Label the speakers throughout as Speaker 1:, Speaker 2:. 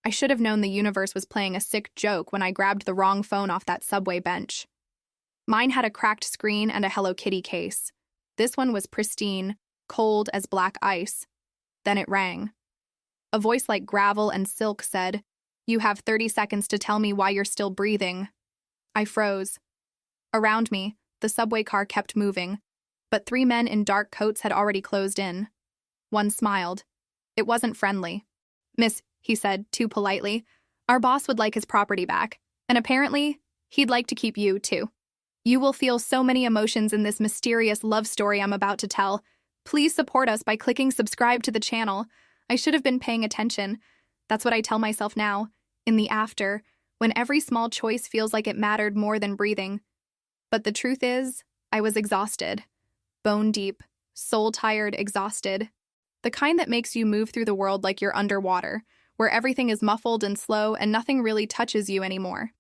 Speaker 1: I should have known the universe was playing a sick joke when I grabbed the wrong phone off that subway bench. Mine had a cracked screen and a Hello Kitty case. This one was pristine, cold as black ice. Then it rang. A voice like gravel and silk said, "You have 30 seconds to tell me why you're still breathing." I froze. Around me, the subway car kept moving, but 3 men in dark coats had already closed in. One smiled. It wasn't friendly. "Miss," he said, too politely, "our boss would like his property back, and apparently, he'd like to keep you, too. You will feel so many emotions in this mysterious love story I'm about to tell. Please support us by clicking subscribe to the channel. I should have been paying attention. That's what I tell myself now, in the after, when every small choice feels like it mattered more than breathing. But the truth is, I was exhausted. Bone deep, soul-tired, exhausted. The kind that makes you move through the world like you're underwater, where everything is muffled and slow and nothing really touches you anymore.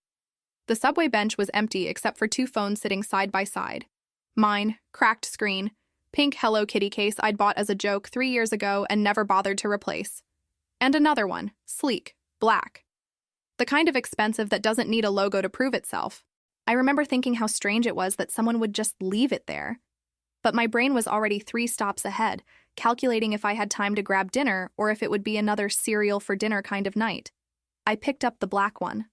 Speaker 1: The subway bench was empty except for 2 phones sitting side by side. Mine, cracked screen, pink Hello Kitty case I'd bought as a joke 3 years ago and never bothered to replace. And another one, sleek, black. The kind of expensive that doesn't need a logo to prove itself. I remember thinking how strange it was that someone would just leave it there. But my brain was already 3 stops ahead, calculating if I had time to grab dinner or if it would be another cereal for dinner kind of night. I picked up the black one.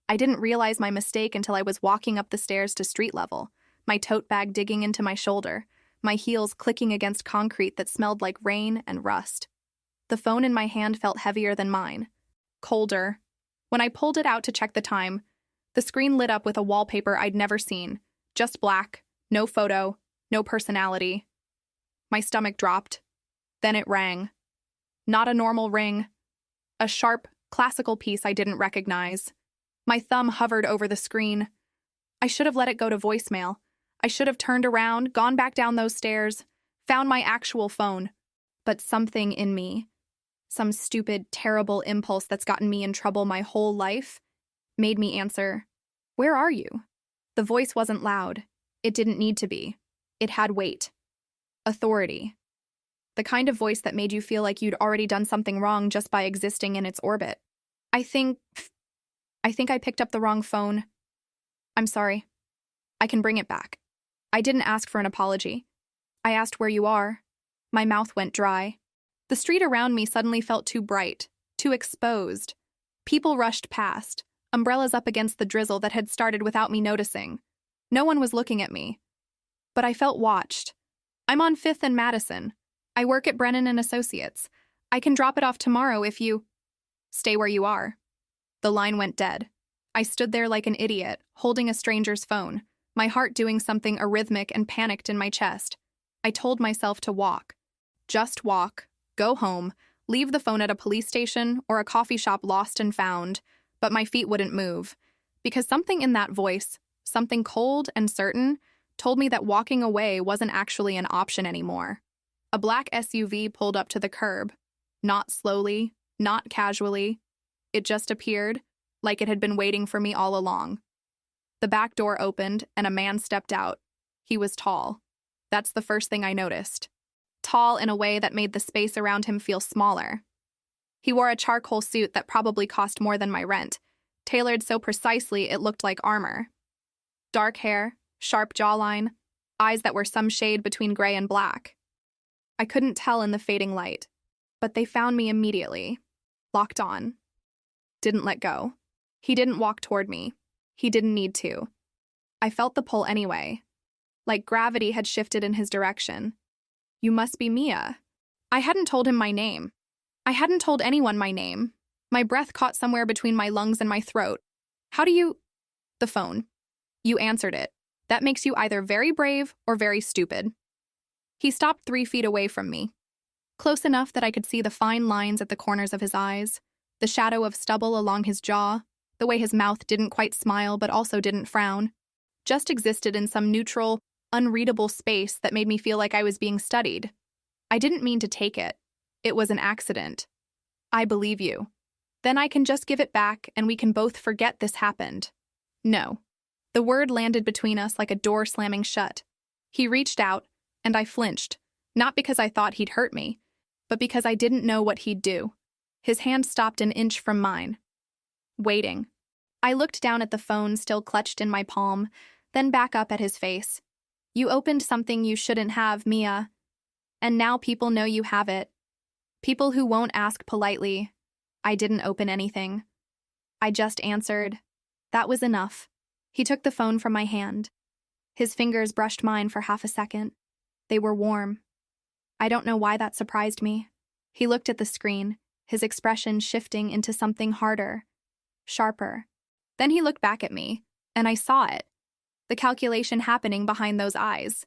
Speaker 1: I didn't realize my mistake until I was walking up the stairs to street level, my tote bag digging into my shoulder, my heels clicking against concrete that smelled like rain and rust. The phone in my hand felt heavier than mine. Colder. When I pulled it out to check the time, the screen lit up with a wallpaper I'd never seen. Just black, no photo, no personality. My stomach dropped. Then it rang. Not a normal ring. A sharp, classical piece I didn't recognize. My thumb hovered over the screen. I should have let it go to voicemail. I should have turned around, gone back down those stairs, found my actual phone. But something in me, some stupid, terrible impulse that's gotten me in trouble my whole life, made me answer, "Where are you?" The voice wasn't loud. It didn't need to be. It had weight. Authority. The kind of voice that made you feel like you'd already done something wrong just by existing in its orbit. I think I picked up the wrong phone. I'm sorry. I can bring it back. I didn't ask for an apology. I asked where you are. My mouth went dry. The street around me suddenly felt too bright, too exposed. People rushed past, umbrellas up against the drizzle that had started without me noticing. No one was looking at me. But I felt watched. I'm on 5th and Madison. I work at Brennan and Associates. I can drop it off tomorrow if you... Stay where you are. The line went dead. I stood there like an idiot, holding a stranger's phone, my heart doing something arrhythmic and panicked in my chest. I told myself to walk. Just walk, go home, leave the phone at a police station or a coffee shop lost and found, but my feet wouldn't move, because something in that voice, something cold and certain, told me that walking away wasn't actually an option anymore. A black SUV pulled up to the curb. Not slowly, not casually. It just appeared, like it had been waiting for me all along. The back door opened, and a man stepped out. He was tall. That's the first thing I noticed. Tall in a way that made the space around him feel smaller. He wore a charcoal suit that probably cost more than my rent, tailored so precisely it looked like armor. Dark hair, sharp jawline, eyes that were some shade between gray and black. I couldn't tell in the fading light, but they found me immediately. Locked on. Didn't let go. He didn't walk toward me. He didn't need to. I felt the pull anyway. Like gravity had shifted in his direction. "You must be Mia." I hadn't told him my name. I hadn't told anyone my name. My breath caught somewhere between my lungs and my throat. "How do you—" The phone. "You answered it. That makes you either very brave or very stupid." He stopped 3 feet away from me. Close enough that I could see the fine lines at the corners of his eyes, the shadow of stubble along his jaw, the way his mouth didn't quite smile but also didn't frown, just existed in some neutral, unreadable space that made me feel like I was being studied. I didn't mean to take it. It was an accident. "I believe you. Then I can just give it back and we can both forget this happened." No. The word landed between us like a door slamming shut. He reached out, and I flinched, not because I thought he'd hurt me, but because I didn't know what he'd do. His hand stopped an inch from mine. Waiting. I looked down at the phone still clutched in my palm, then back up at his face. You opened something you shouldn't have, Mia. And now people know you have it. People who won't ask politely. I didn't open anything. I just answered. That was enough. He took the phone from my hand. His fingers brushed mine for half a second. They were warm. I don't know why that surprised me. He looked at the screen, his expression shifting into something harder, sharper. Then he looked back at me, and I saw it. The calculation happening behind those eyes.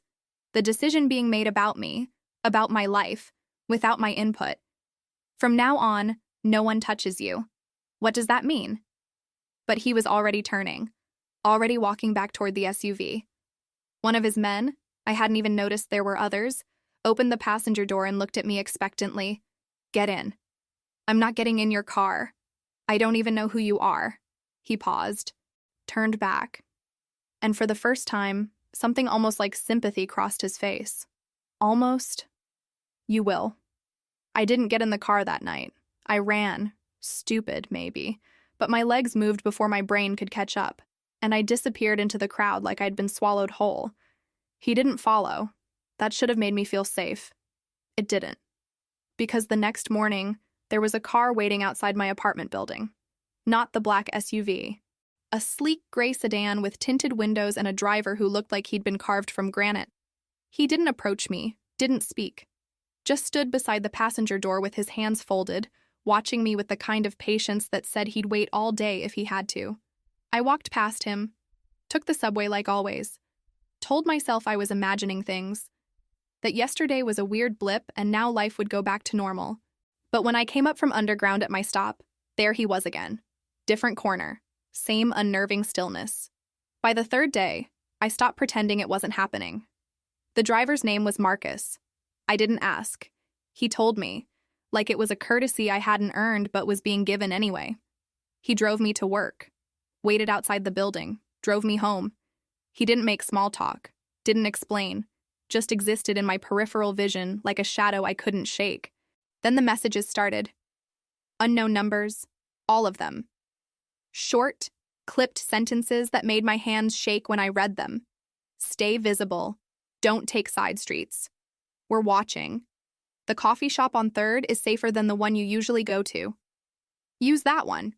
Speaker 1: The decision being made about me, about my life, without my input. From now on, no one touches you. What does that mean? But he was already turning, already walking back toward the SUV. One of his men, I hadn't even noticed there were others, opened the passenger door and looked at me expectantly. Get in. I'm not getting in your car. I don't even know who you are. He paused, turned back. And for the first time, something almost like sympathy crossed his face. Almost. You will. I didn't get in the car that night. I ran. Stupid, maybe. But my legs moved before my brain could catch up, and I disappeared into the crowd like I'd been swallowed whole. He didn't follow. That should have made me feel safe. It didn't. Because the next morning, there was a car waiting outside my apartment building. Not the black SUV. A sleek gray sedan with tinted windows and a driver who looked like he'd been carved from granite. He didn't approach me, didn't speak. Just stood beside the passenger door with his hands folded, watching me with the kind of patience that said he'd wait all day if he had to. I walked past him, took the subway like always, told myself I was imagining things, that yesterday was a weird blip and now life would go back to normal. But when I came up from underground at my stop, there he was again. Different corner, same unnerving stillness. By the third day, I stopped pretending it wasn't happening. The driver's name was Marcus. I didn't ask. He told me, like it was a courtesy I hadn't earned but was being given anyway. He drove me to work, waited outside the building, drove me home. He didn't make small talk, didn't explain, just existed in my peripheral vision like a shadow I couldn't shake. Then the messages started. Unknown numbers, all of them. Short, clipped sentences that made my hands shake when I read them. Stay visible. Don't take side streets. We're watching. The coffee shop on 3rd is safer than the one you usually go to. Use that one.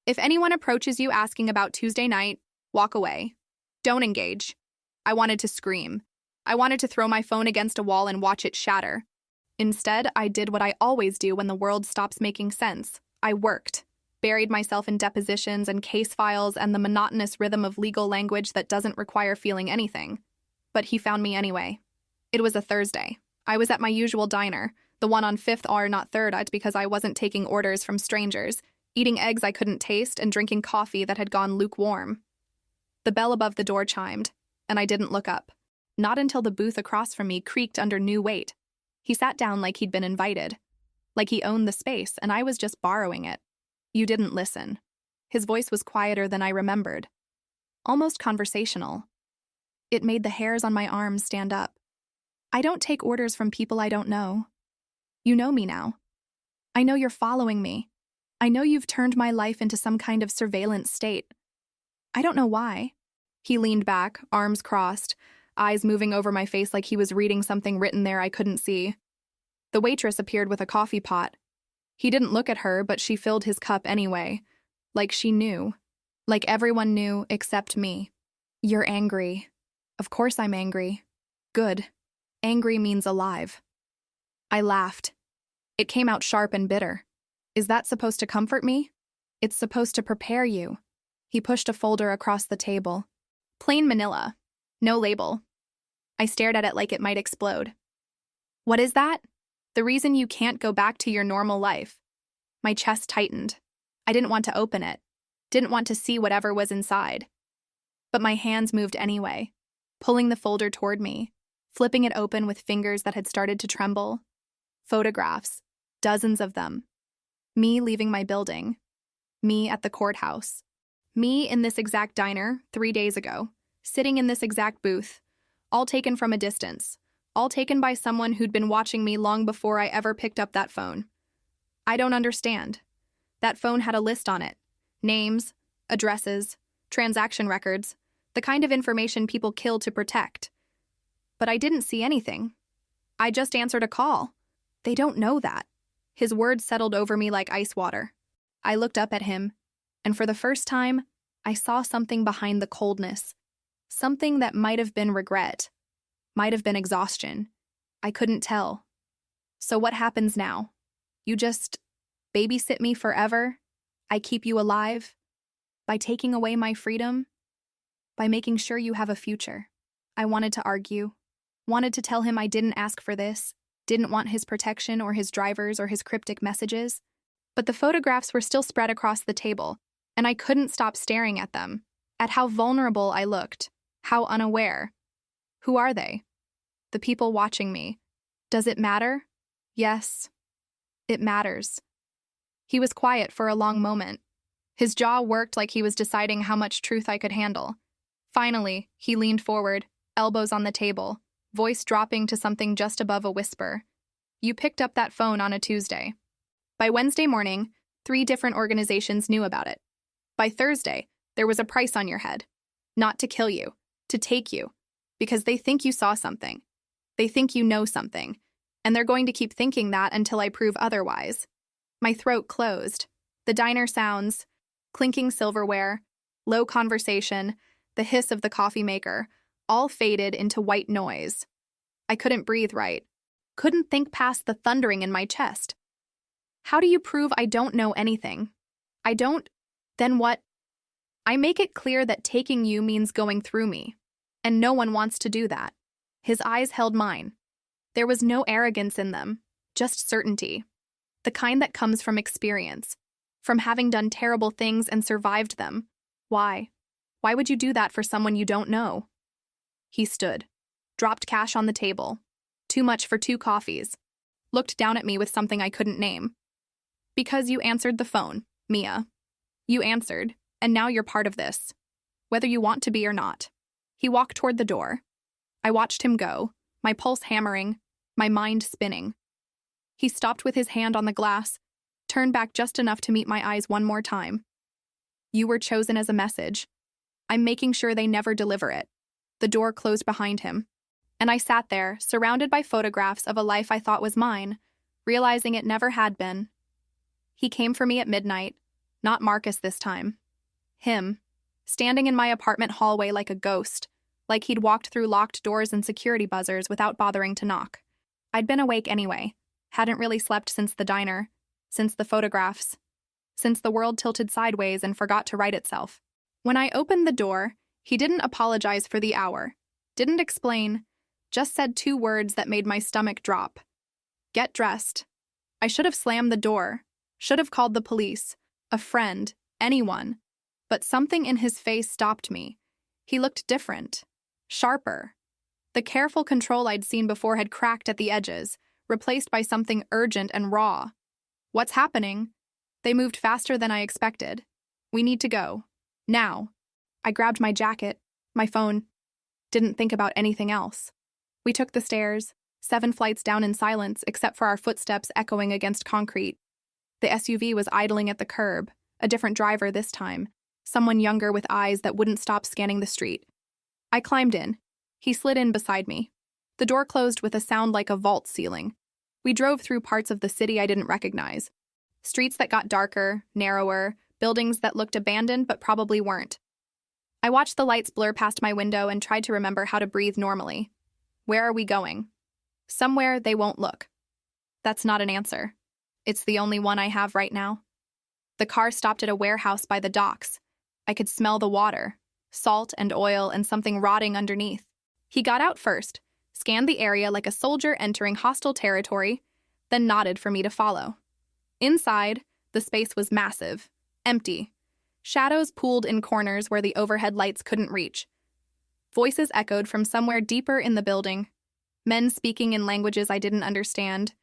Speaker 1: If anyone approaches you asking about Tuesday night, walk away. Don't engage. I wanted to scream. I wanted to throw my phone against a wall and watch it shatter. Instead, I did what I always do when the world stops making sense. I worked, buried myself in depositions and case files and the monotonous rhythm of legal language that doesn't require feeling anything. But he found me anyway. It was a Thursday. I was at my usual diner, the one on 5th R, not 3rd, because I wasn't taking orders from strangers, eating eggs I couldn't taste and drinking coffee that had gone lukewarm. The bell above the door chimed, and I didn't look up. Not until the booth across from me creaked under new weight. He sat down like he'd been invited, like he owned the space and I was just borrowing it. You didn't listen. His voice was quieter than I remembered, almost conversational. It made the hairs on my arms stand up. I don't take orders from people I don't know. You know me now. I know you're following me. I know you've turned my life into some kind of surveillance state. I don't know why. He leaned back, arms crossed, eyes moving over my face like he was reading something written there I couldn't see. The waitress appeared with a coffee pot. He didn't look at her, but she filled his cup anyway. Like she knew. Like everyone knew except me. You're angry. Of course I'm angry. Good. Angry means alive. I laughed. It came out sharp and bitter. Is that supposed to comfort me? It's supposed to prepare you. He pushed a folder across the table. Plain manila. No label. I stared at it like it might explode. What is that? The reason you can't go back to your normal life. My chest tightened. I didn't want to open it. Didn't want to see whatever was inside. But my hands moved anyway, pulling the folder toward me, flipping it open with fingers that had started to tremble. Photographs. Dozens of them. Me leaving my building. Me at the courthouse. Me in this exact diner 3 days ago. Sitting in this exact booth, all taken from a distance, all taken by someone who'd been watching me long before I ever picked up that phone. I don't understand. That phone had a list on it. Names, addresses, transaction records, the kind of information people kill to protect. But I didn't see anything. I just answered a call. They don't know that. His words settled over me like ice water. I looked up at him, and for the first time, I saw something behind the coldness. Something that might have been regret, might have been exhaustion. I couldn't tell. So what happens now? You just babysit me forever? I keep you alive? By taking away my freedom? By making sure you have a future? I wanted to argue. Wanted to tell him I didn't ask for this, didn't want his protection or his drivers or his cryptic messages. But the photographs were still spread across the table, and I couldn't stop staring at them, at how vulnerable I looked, how unaware. Who are they? The people watching me. Does it matter? Yes, it matters. He was quiet for a long moment. His jaw worked like he was deciding how much truth I could handle. Finally, he leaned forward, elbows on the table, voice dropping to something just above a whisper. You picked up that phone on a Tuesday. By Wednesday morning, 3 different organizations knew about it. By Thursday, there was a price on your head. Not to kill you, to take you, because they think you saw something. They think you know something, and they're going to keep thinking that until I prove otherwise. My throat closed. The diner sounds, clinking silverware, low conversation, the hiss of the coffee maker, all faded into white noise. I couldn't breathe right. Couldn't think past the thundering in my chest. How do you prove I don't know anything? I don't? Then what? I make it clear that taking you means going through me, and no one wants to do that. His eyes held mine. There was no arrogance in them, just certainty. The kind that comes from experience, from having done terrible things and survived them. Why? Why would you do that for someone you don't know? He stood, dropped cash on the table. Too much for 2 coffees. Looked down at me with something I couldn't name. Because you answered the phone, Mia. You answered, and now you're part of this. Whether you want to be or not. He walked toward the door. I watched him go, my pulse hammering, my mind spinning. He stopped with his hand on the glass, turned back just enough to meet my eyes one more time. You were chosen as a message. I'm making sure they never deliver it. The door closed behind him, and I sat there, surrounded by photographs of a life I thought was mine, realizing it never had been. He came for me at midnight, not Marcus this time. Him, standing in my apartment hallway like a ghost, like he'd walked through locked doors and security buzzers without bothering to knock. I'd been awake anyway, hadn't really slept since the diner, since the photographs, since the world tilted sideways and forgot to right itself. When I opened the door, he didn't apologize for the hour, didn't explain, just said 2 words that made my stomach drop. Get dressed. I should have slammed the door, should have called the police, a friend, anyone. But something in his face stopped me. He looked different, sharper. The careful control I'd seen before had cracked at the edges, replaced by something urgent and raw. What's happening? They moved faster than I expected. We need to go. Now. I grabbed my jacket, my phone. Didn't think about anything else. We took the stairs, 7 flights down in silence except for our footsteps echoing against concrete. The SUV was idling at the curb, a different driver this time, someone younger with eyes that wouldn't stop scanning the street. I climbed in. He slid in beside me. The door closed with a sound like a vault ceiling. We drove through parts of the city I didn't recognize. Streets that got darker, narrower, buildings that looked abandoned but probably weren't. I watched the lights blur past my window and tried to remember how to breathe normally. Where are we going? Somewhere they won't look. That's not an answer. It's the only one I have right now. The car stopped at a warehouse by the docks. I could smell the water, salt and oil and something rotting underneath. He got out first, scanned the area like a soldier entering hostile territory, then nodded for me to follow. Inside, the space was massive, empty. Shadows pooled in corners where the overhead lights couldn't reach. Voices echoed from somewhere deeper in the building, men speaking in languages I didn't understand,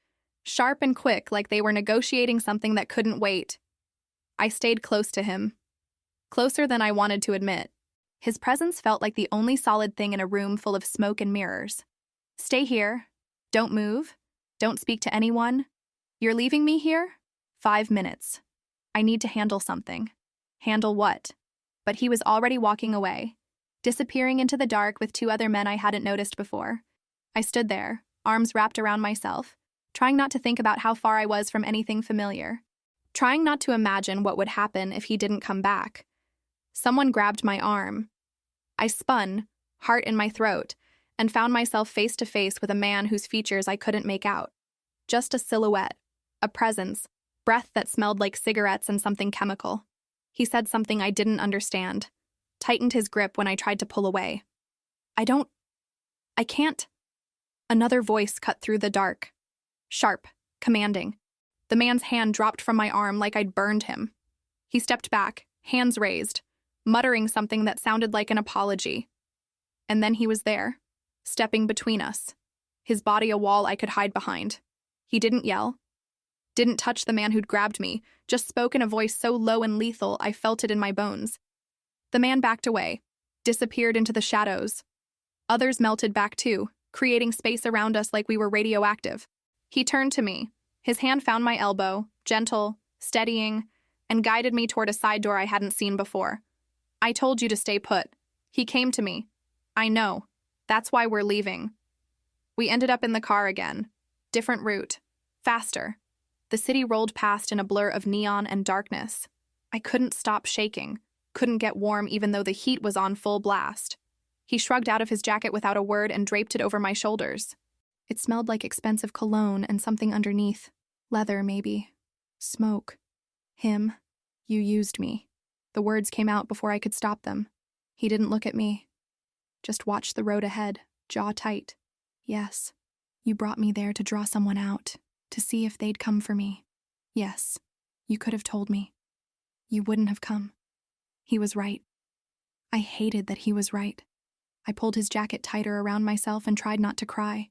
Speaker 1: sharp and quick like they were negotiating something that couldn't wait. I stayed close to him. Closer than I wanted to admit. His presence felt like the only solid thing in a room full of smoke and mirrors. Stay here. Don't move. Don't speak to anyone. You're leaving me here? 5 minutes. I need to handle something. Handle what? But he was already walking away, disappearing into the dark with 2 other men I hadn't noticed before. I stood there, arms wrapped around myself, trying not to think about how far I was from anything familiar, trying not to imagine what would happen if he didn't come back. Someone grabbed my arm. I spun, heart in my throat, and found myself face to face with a man whose features I couldn't make out. Just a silhouette, a presence, breath that smelled like cigarettes and something chemical. He said something I didn't understand, tightened his grip when I tried to pull away. I can't. Another voice cut through the dark. Sharp, commanding. The man's hand dropped from my arm like I'd burned him. He stepped back, hands raised, muttering something that sounded like an apology. And then he was there, stepping between us, his body a wall I could hide behind. He didn't yell, didn't touch the man who'd grabbed me, just spoke in a voice so low and lethal I felt it in my bones. The man backed away, disappeared into the shadows. Others melted back too, creating space around us like we were radioactive. He turned to me. His hand found my elbow, gentle, steadying, and guided me toward a side door I hadn't seen before. I told you to stay put. He came to me. I know. That's why we're leaving. We ended up in the car again. Different route. Faster. The city rolled past in a blur of neon and darkness. I couldn't stop shaking, couldn't get warm even though the heat was on full blast. He shrugged out of his jacket without a word and draped it over my shoulders. It smelled like expensive cologne and something underneath. Leather, maybe. Smoke. Him. You used me. The words came out before I could stop them. He didn't look at me. Just watched the road ahead, jaw tight. Yes. You brought me there to draw someone out, to see if they'd come for me. Yes. You could have told me. You wouldn't have come. He was right. I hated that he was right. I pulled his jacket tighter around myself and tried not to cry.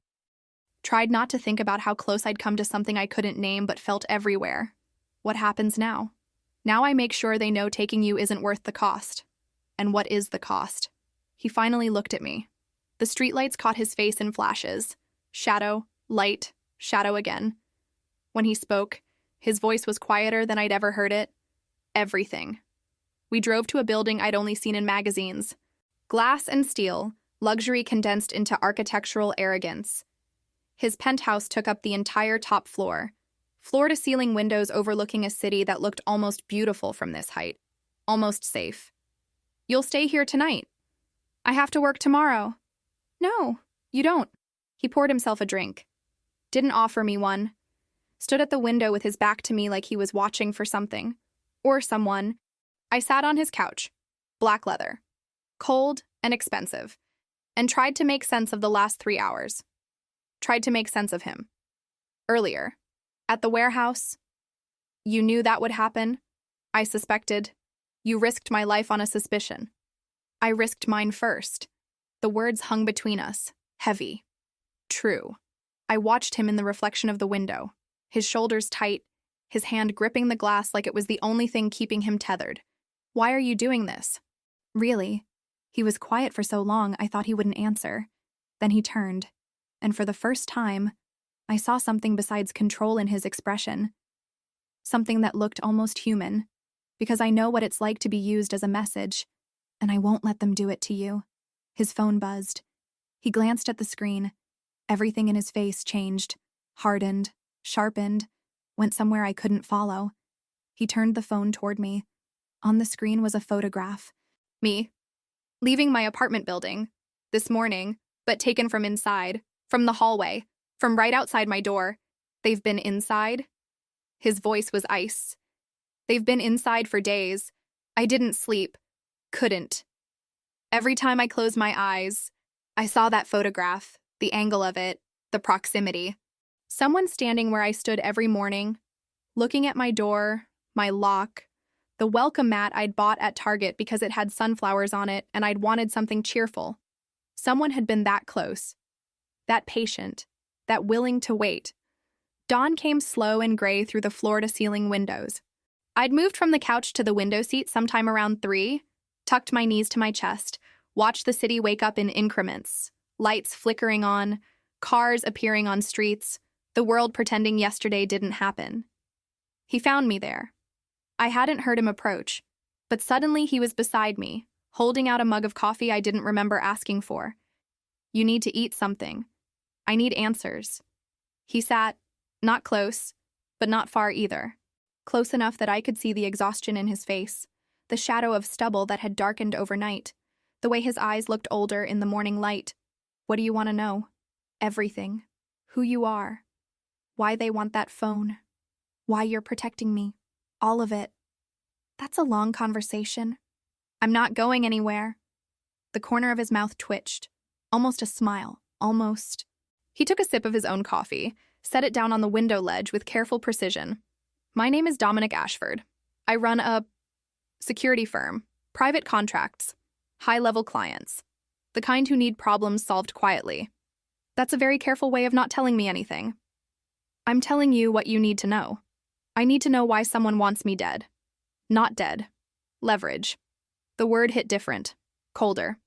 Speaker 1: Tried not to think about how close I'd come to something I couldn't name but felt everywhere. What happens now? Now I make sure they know taking you isn't worth the cost. And what is the cost? He finally looked at me. The streetlights caught his face in flashes. Shadow, light, shadow again. When he spoke, his voice was quieter than I'd ever heard it. Everything. We drove to a building I'd only seen in magazines. Glass and steel, luxury condensed into architectural arrogance. His penthouse took up the entire top floor, floor-to-ceiling windows overlooking a city that looked almost beautiful from this height, almost safe. You'll stay here tonight. I have to work tomorrow. No, you don't. He poured himself a drink. Didn't offer me one. Stood at the window with his back to me like he was watching for something. Or someone. I sat on his couch. Black leather. Cold and expensive. And tried to make sense of the last 3 hours. Tried to make sense of him. Earlier. At the warehouse. You knew that would happen. I suspected. You risked my life on a suspicion. I risked mine first. The words hung between us. Heavy. True. I watched him in the reflection of the window. His shoulders tight. His hand gripping the glass like it was the only thing keeping him tethered. Why are you doing this? Really? He was quiet for so long I thought he wouldn't answer. Then he turned. And for the first time, I saw something besides control in his expression. Something that looked almost human, because I know what it's like to be used as a message, and I won't let them do it to you. His phone buzzed. He glanced at the screen. Everything in his face changed, hardened, sharpened, went somewhere I couldn't follow. He turned the phone toward me. On the screen was a photograph. Me, leaving my apartment building, this morning, but taken from inside. From the hallway, from right outside my door. They've been inside? His voice was ice. They've been inside for days. I didn't sleep. Couldn't. Every time I closed my eyes, I saw that photograph, the angle of it, the proximity. Someone standing where I stood every morning, looking at my door, my lock, the welcome mat I'd bought at Target because it had sunflowers on it and I'd wanted something cheerful. Someone had been that close. That patient, that willing to wait. Dawn came slow and gray through the floor-to-ceiling windows. I'd moved from the couch to the window seat sometime around 3, tucked my knees to my chest, watched the city wake up in increments, lights flickering on, cars appearing on streets, the world pretending yesterday didn't happen. He found me there. I hadn't heard him approach, but suddenly he was beside me, holding out a mug of coffee I didn't remember asking for. You need to eat something. I need answers. He sat, not close, but not far either. Close enough that I could see the exhaustion in his face, the shadow of stubble that had darkened overnight, the way his eyes looked older in the morning light. What do you want to know? Everything. Who you are. Why they want that phone. Why you're protecting me. All of it. That's a long conversation. I'm not going anywhere. The corner of his mouth twitched. Almost a smile. Almost. He took a sip of his own coffee, set it down on the window ledge with careful precision. My name is Dominic Ashford. I run a security firm, private contracts, high-level clients, the kind who need problems solved quietly. That's a very careful way of not telling me anything. I'm telling you what you need to know. I need to know why someone wants me dead. Not dead. Leverage. The word hit different, colder.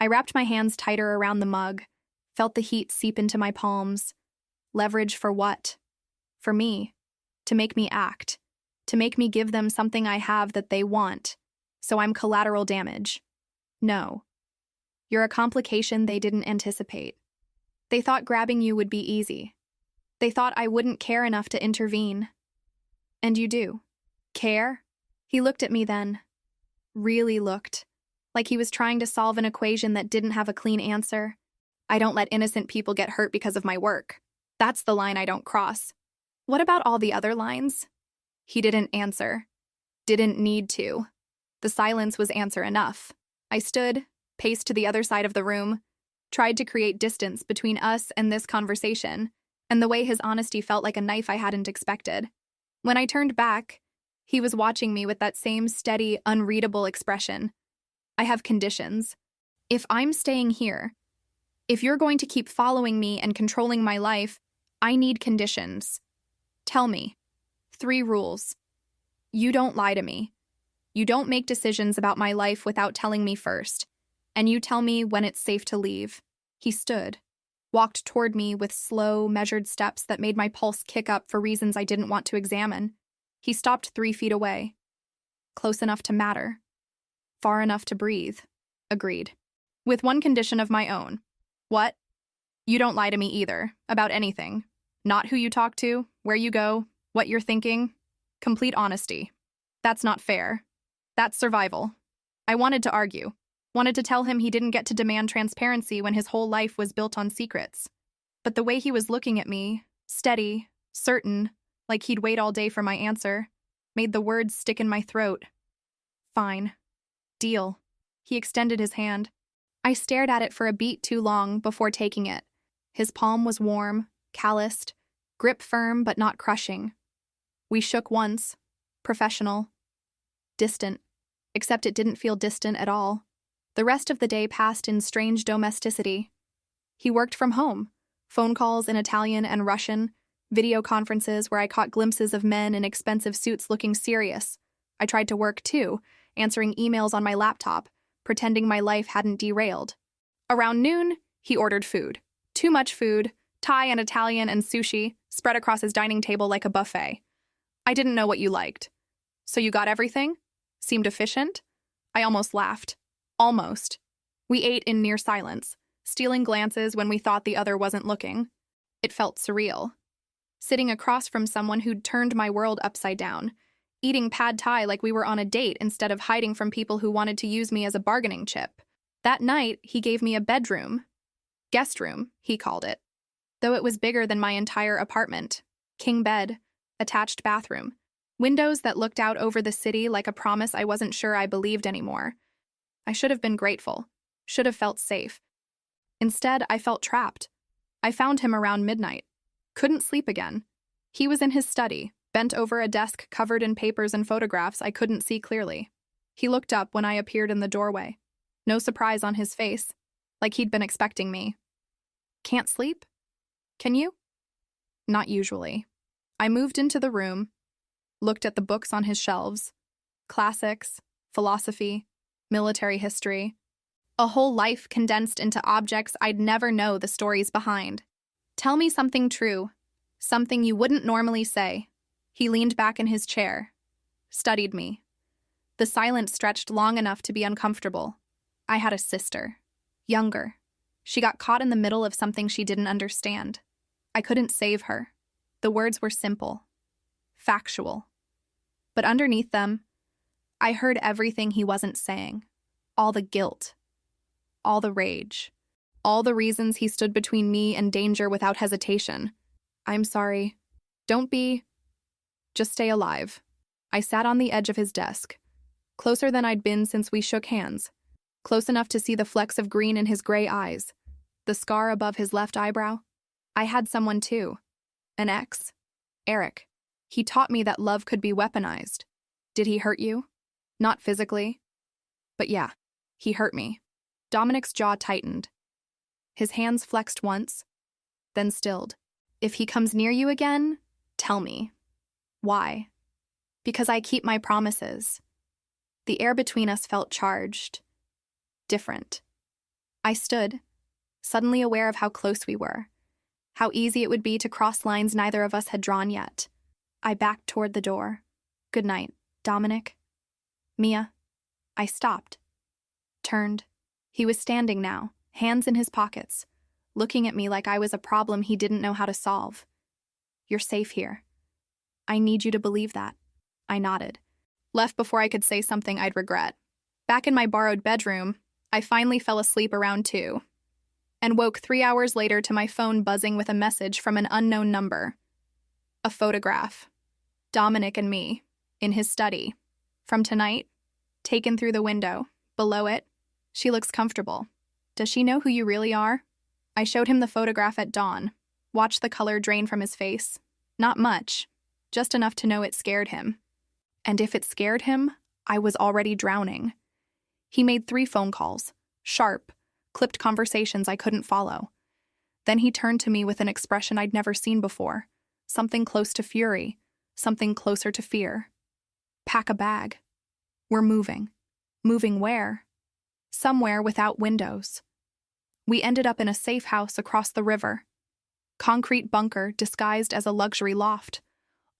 Speaker 1: I wrapped my hands tighter around the mug, felt the heat seep into my palms. Leverage for what? For me. To make me act. To make me give them something I have that they want. So I'm collateral damage. No. You're a complication they didn't anticipate. They thought grabbing you would be easy. They thought I wouldn't care enough to intervene. And you do. Care? He looked at me then. Really looked. Like he was trying to solve an equation that didn't have a clean answer. I don't let innocent people get hurt because of my work. That's the line I don't cross. What about all the other lines? He didn't answer. Didn't need to. The silence was answer enough. I stood, paced to the other side of the room, tried to create distance between us and this conversation, and the way his honesty felt like a knife I hadn't expected. When I turned back, he was watching me with that same steady, unreadable expression. I have conditions. If I'm staying here, if you're going to keep following me and controlling my life, I need conditions. Tell me. 3 rules. You don't lie to me. You don't make decisions about my life without telling me first. And you tell me when it's safe to leave. He stood, walked toward me with slow, measured steps that made my pulse kick up for reasons I didn't want to examine. He stopped 3 feet away. Close enough to matter. Far enough to breathe. Agreed. With one condition of my own. What? You don't lie to me either, about anything. Not who you talk to, where you go, what you're thinking. Complete honesty. That's not fair. That's survival. I wanted to argue. Wanted to tell him he didn't get to demand transparency when his whole life was built on secrets. But the way he was looking at me, steady, certain, like he'd wait all day for my answer, made the words stick in my throat. Fine. Deal. He extended his hand. I stared at it for a beat too long before taking it. His palm was warm, calloused, grip firm but not crushing. We shook once. Professional. Distant. Except it didn't feel distant at all. The rest of the day passed in strange domesticity. He worked from home. Phone calls in Italian and Russian, video conferences where I caught glimpses of men in expensive suits looking serious. I tried to work too, answering emails on my laptop, pretending my life hadn't derailed. Around noon, he ordered food. Too much food, Thai and Italian and sushi, spread across his dining table like a buffet. I didn't know what you liked. So you got everything? Seemed efficient? I almost laughed. Almost. We ate in near silence, stealing glances when we thought the other wasn't looking. It felt surreal. Sitting across from someone who'd turned my world upside down, eating pad thai like we were on a date instead of hiding from people who wanted to use me as a bargaining chip. That night, he gave me a bedroom. Guest room, he called it. Though it was bigger than my entire apartment. King bed, attached bathroom. Windows that looked out over the city like a promise I wasn't sure I believed anymore. I should have been grateful. Should have felt safe. Instead, I felt trapped. I found him around midnight. Couldn't sleep again. He was in his study, bent over a desk covered in papers and photographs I couldn't see clearly. He looked up when I appeared in the doorway. No surprise on his face, like he'd been expecting me. Can't sleep? Can you? Not usually. I moved into the room, looked at the books on his shelves. Classics, philosophy, military history. A whole life condensed into objects I'd never know the stories behind. Tell me something true. Something you wouldn't normally say. He leaned back in his chair, studied me. The silence stretched long enough to be uncomfortable. I had a sister. Younger. She got caught in the middle of something she didn't understand. I couldn't save her. The words were simple. Factual. But underneath them, I heard everything he wasn't saying. All the guilt. All the rage. All the reasons he stood between me and danger without hesitation. I'm sorry. Don't be. Just stay alive. I sat on the edge of his desk, closer than I'd been since we shook hands, close enough to see the flecks of green in his gray eyes, the scar above his left eyebrow. I had someone too. An ex. Eric. He taught me that love could be weaponized. Did he hurt you? Not physically. But yeah, he hurt me. Dominic's jaw tightened. His hands flexed once, then stilled. If he comes near you again, tell me. Why? Because I keep my promises. The air between us felt charged. Different. I stood, suddenly aware of how close we were, how easy it would be to cross lines neither of us had drawn yet. I backed toward the door. Good night, Dominic. Mia. I stopped. Turned. He was standing now, hands in his pockets, looking at me like I was a problem he didn't know how to solve. You're safe here. I need you to believe that. I nodded. Left before I could say something I'd regret. Back in my borrowed bedroom, I finally fell asleep around 2, and woke 3 hours later to my phone buzzing with a message from an unknown number. A photograph. Dominic and me, in his study. From tonight, taken through the window. Below it, she looks comfortable. Does she know who you really are? I showed him the photograph at dawn, watched the color drain from his face. Not much, just enough to know it scared him. And if it scared him, I was already drowning. He made 3 phone calls, sharp, clipped conversations I couldn't follow. Then he turned to me with an expression I'd never seen before, something close to fury, something closer to fear. Pack a bag. We're moving. Moving where? Somewhere without windows. We ended up in a safe house across the river. Concrete bunker disguised as a luxury loft.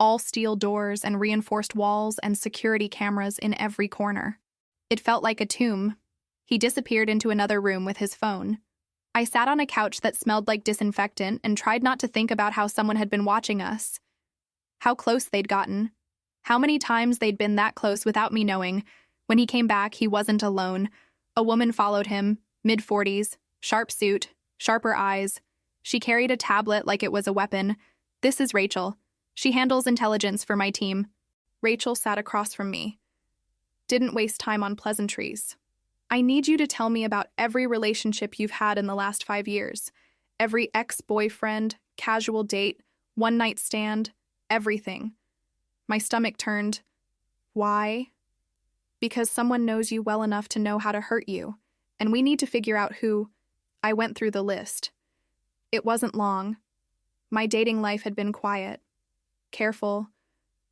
Speaker 1: All steel doors and reinforced walls and security cameras in every corner. It felt like a tomb. He disappeared into another room with his phone. I sat on a couch that smelled like disinfectant and tried not to think about how someone had been watching us. How close they'd gotten. How many times they'd been that close without me knowing. When he came back, he wasn't alone. A woman followed him, mid-40s, sharp suit, sharper eyes. She carried a tablet like it was a weapon. This is Rachel. She handles intelligence for my team. Rachel sat across from me. Didn't waste time on pleasantries. I need you to tell me about every relationship you've had in the last 5 years. Every ex-boyfriend, casual date, one-night stand, everything. My stomach turned. Why? Because someone knows you well enough to know how to hurt you, and we need to figure out who. I went through the list. It wasn't long. My dating life had been quiet, careful,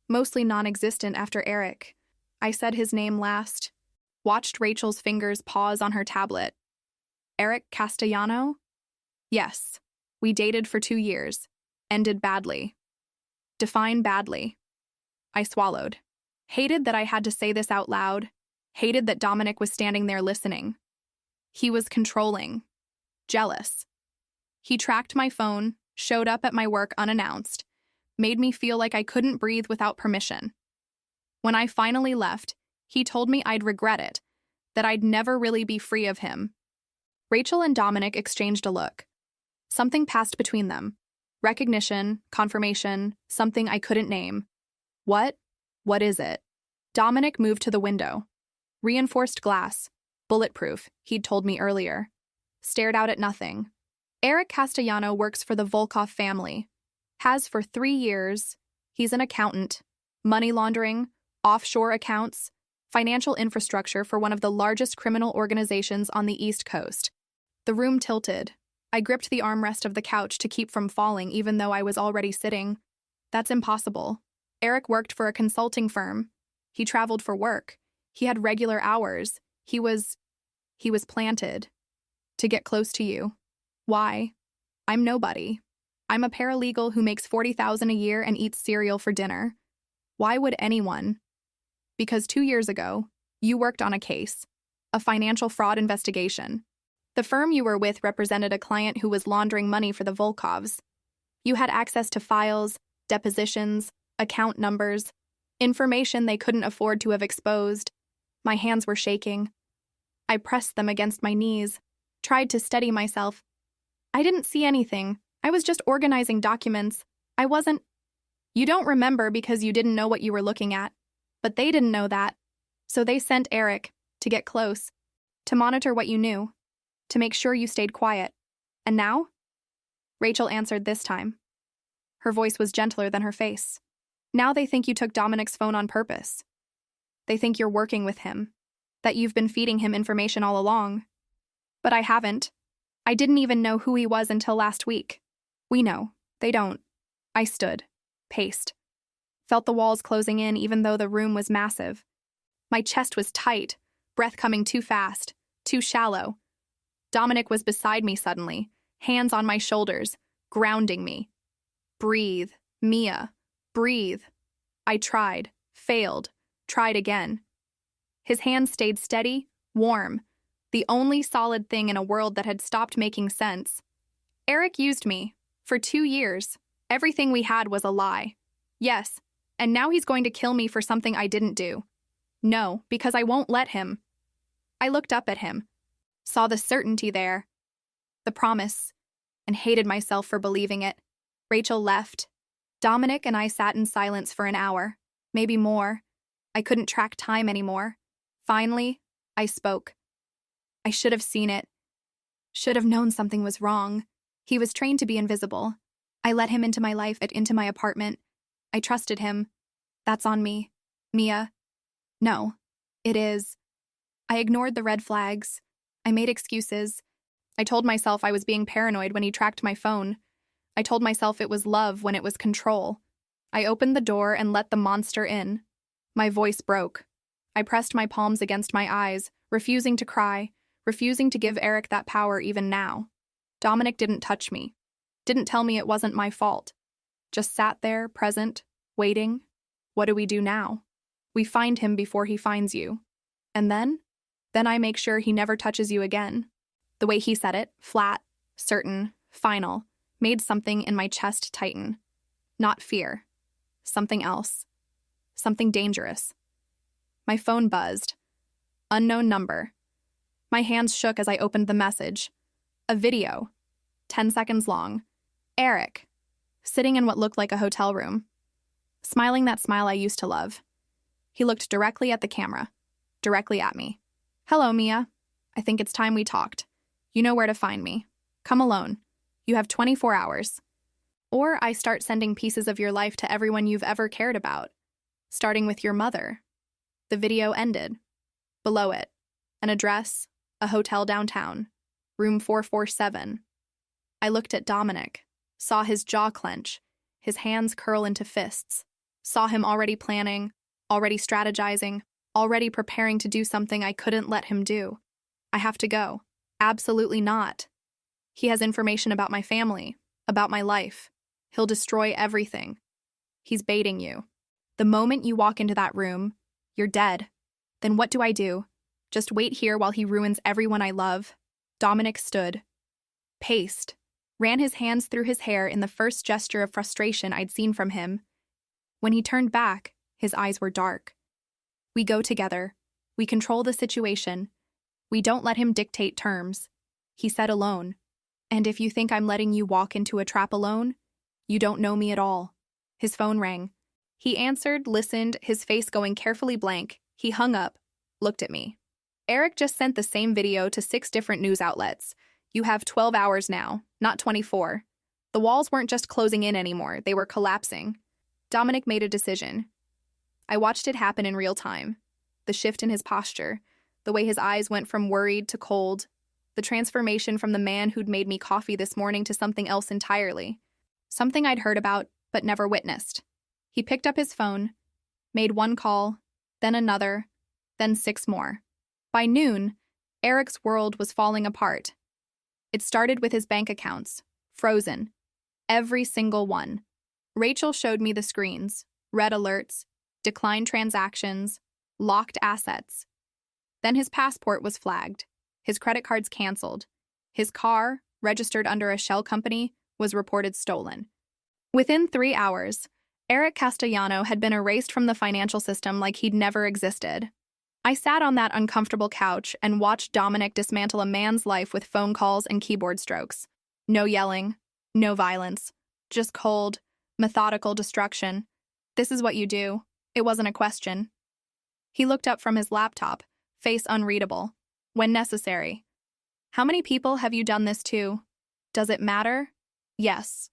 Speaker 1: mostly non-existent after Eric. I said his name last, watched Rachel's fingers pause on her tablet. Eric Castellano? Yes. We dated for 2 years. Ended badly. Define badly. I swallowed. Hated that I had to say this out loud. Hated that Dominic was standing there listening. He was controlling. Jealous. He tracked my phone, showed up at my work unannounced, made me feel like I couldn't breathe without permission. When I finally left, he told me I'd regret it, that I'd never really be free of him. Rachel and Dominic exchanged a look. Something passed between them. Recognition, confirmation, something I couldn't name. What? What is it? Dominic moved to the window. Reinforced glass. Bulletproof, he'd told me earlier. Stared out at nothing. Eric Castellano works for the Volkov family. Has for 3 years. He's an accountant. Money laundering, offshore accounts, financial infrastructure for one of the largest criminal organizations on the East Coast. The room tilted. I gripped the armrest of the couch to keep from falling even though I was already sitting. That's impossible. Eric worked for a consulting firm. He traveled for work. He had regular hours. He was planted. To get close to you. Why? I'm nobody. I'm a paralegal who makes $40,000 a year and eats cereal for dinner. Why would anyone? Because 2 years ago, you worked on a case, a financial fraud investigation. The firm you were with represented a client who was laundering money for the Volkovs. You had access to files, depositions, account numbers, information they couldn't afford to have exposed. My hands were shaking. I pressed them against my knees, tried to steady myself. I didn't see anything. I was just organizing documents. I wasn't. You don't remember because you didn't know what you were looking at. But they didn't know that. So they sent Eric to get close, to monitor what you knew, to make sure you stayed quiet. And now? Rachel answered this time. Her voice was gentler than her face. Now they think you took Dominic's phone on purpose. They think you're working with him, that you've been feeding him information all along. But I haven't. I didn't even know who he was until last week. We know. They don't. I stood, paced, felt the walls closing in even though the room was massive. My chest was tight, breath coming too fast, too shallow. Dominic was beside me suddenly, hands on my shoulders, grounding me. Breathe, Mia, breathe. I tried, failed, tried again. His hands stayed steady, warm, the only solid thing in a world that had stopped making sense. Eric used me. For 2 years. Everything we had was a lie. Yes, and now he's going to kill me for something I didn't do. No, because I won't let him. I looked up at him, saw the certainty there, the promise, and hated myself for believing it. Rachel left. Dominic and I sat in silence for an hour, maybe more. I couldn't track time anymore. Finally, I spoke. I should have seen it. Should have known something was wrong. He was trained to be invisible. I let him into my life, into my apartment. I trusted him. That's on me. Mia. No, it is. I ignored the red flags. I made excuses. I told myself I was being paranoid when he tracked my phone. I told myself it was love when it was control. I opened the door and let the monster in. My voice broke. I pressed my palms against my eyes, refusing to cry, refusing to give Eric that power even now. Dominic didn't touch me, didn't tell me it wasn't my fault. Just sat there, present, waiting. What do we do now? We find him before he finds you. And then? Then I make sure he never touches you again. The way he said it, flat, certain, final, made something in my chest tighten. Not fear. Something else. Something dangerous. My phone buzzed. Unknown number. My hands shook as I opened the message. A video. 10 seconds long. Eric. Sitting in what looked like a hotel room. Smiling that smile I used to love. He looked directly at the camera. Directly at me. Hello, Mia. I think it's time we talked. You know where to find me. Come alone. You have 24 hours. Or I start sending pieces of your life to everyone you've ever cared about. Starting with your mother. The video ended. Below it. An address. A hotel downtown. Room 447. I looked at Dominic, saw his jaw clench, his hands curl into fists, saw him already planning, already strategizing, already preparing to do something I couldn't let him do. I have to go. Absolutely not. He has information about my family, about my life. He'll destroy everything. He's baiting you. The moment you walk into that room, you're dead. Then what do I do? Just wait here while he ruins everyone I love? Dominic stood, paced, ran his hands through his hair in the first gesture of frustration I'd seen from him. When he turned back, his eyes were dark. We go together. We control the situation. We don't let him dictate terms. He said alone. And if you think I'm letting you walk into a trap alone, you don't know me at all. His phone rang. He answered, listened, his face going carefully blank. He hung up, looked at me. Eric just sent the same video to 6 different news outlets. You have 12 hours now, not 24. The walls weren't just closing in anymore, they were collapsing. Dominic made a decision. I watched it happen in real time. The shift in his posture, the way his eyes went from worried to cold, the transformation from the man who'd made me coffee this morning to something else entirely. Something I'd heard about, but never witnessed. He picked up his phone, made 1 call, then another, then 6 more. By noon, Eric's world was falling apart. It started with his bank accounts, frozen. Every single one. Rachel showed me the screens, red alerts, declined transactions, locked assets. Then his passport was flagged, his credit cards canceled. His car, registered under a shell company, was reported stolen. Within 3 hours, Eric Castellano had been erased from the financial system like he'd never existed. I sat on that uncomfortable couch and watched Dominic dismantle a man's life with phone calls and keyboard strokes. No yelling, no violence, just cold, methodical destruction. This is what you do. It wasn't a question. He looked up from his laptop, face unreadable. When necessary. How many people have you done this to? Does it matter? Yes.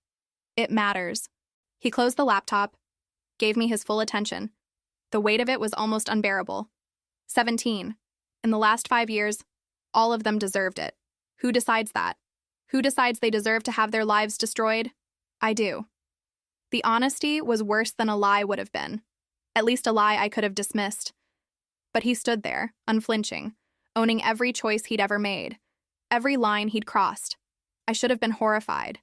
Speaker 1: It matters. He closed the laptop, gave me his full attention. The weight of it was almost unbearable. 17. In the last 5 years, all of them deserved it. Who decides that? Who decides they deserve to have their lives destroyed? I do. The honesty was worse than a lie would have been. At least a lie I could have dismissed. But he stood there, unflinching, owning every choice he'd ever made, every line he'd crossed. I should have been horrified.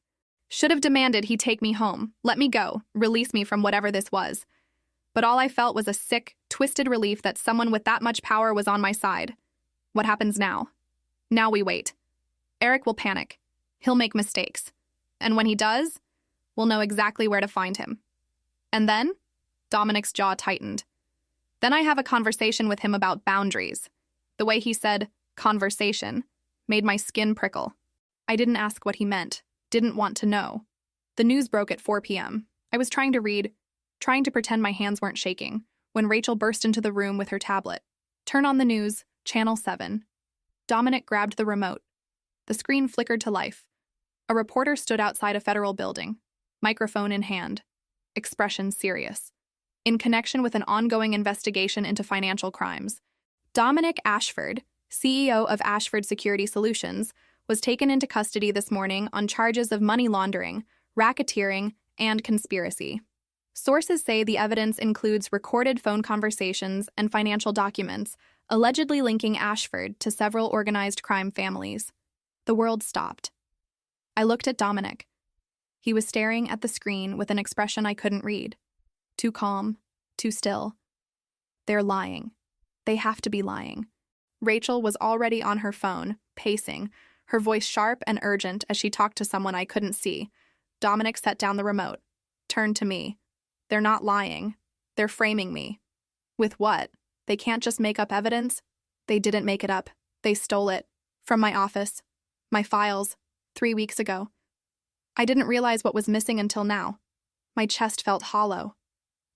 Speaker 1: Should have demanded he take me home, let me go, release me from whatever this was. But all I felt was a sick, twisted relief that someone with that much power was on my side. What happens now? Now we wait. Eric will panic. He'll make mistakes. And when he does, we'll know exactly where to find him. And then, Dominic's jaw tightened. Then I have a conversation with him about boundaries. The way he said, conversation, made my skin prickle. I didn't ask what he meant, didn't want to know. The news broke at 4 p.m. I was trying to read, trying to pretend my hands weren't shaking, when Rachel burst into the room with her tablet. Turn on the news, Channel 7. Dominic grabbed the remote. The screen flickered to life. A reporter stood outside a federal building, microphone in hand, expression serious. In connection with an ongoing investigation into financial crimes, Dominic Ashford, CEO of Ashford Security Solutions, was taken into custody this morning on charges of money laundering, racketeering, and conspiracy. Sources say the evidence includes recorded phone conversations and financial documents, allegedly linking Ashford to several organized crime families. The world stopped. I looked at Dominic. He was staring at the screen with an expression I couldn't read. Too calm, too still. They're lying. They have to be lying. Rachel was already on her phone, pacing, her voice sharp and urgent as she talked to someone I couldn't see. Dominic set down the remote, turned to me. They're not lying. They're framing me. With what? They can't just make up evidence. They didn't make it up. They stole it. From my office. My files. 3 weeks ago. I didn't realize what was missing until now. My chest felt hollow.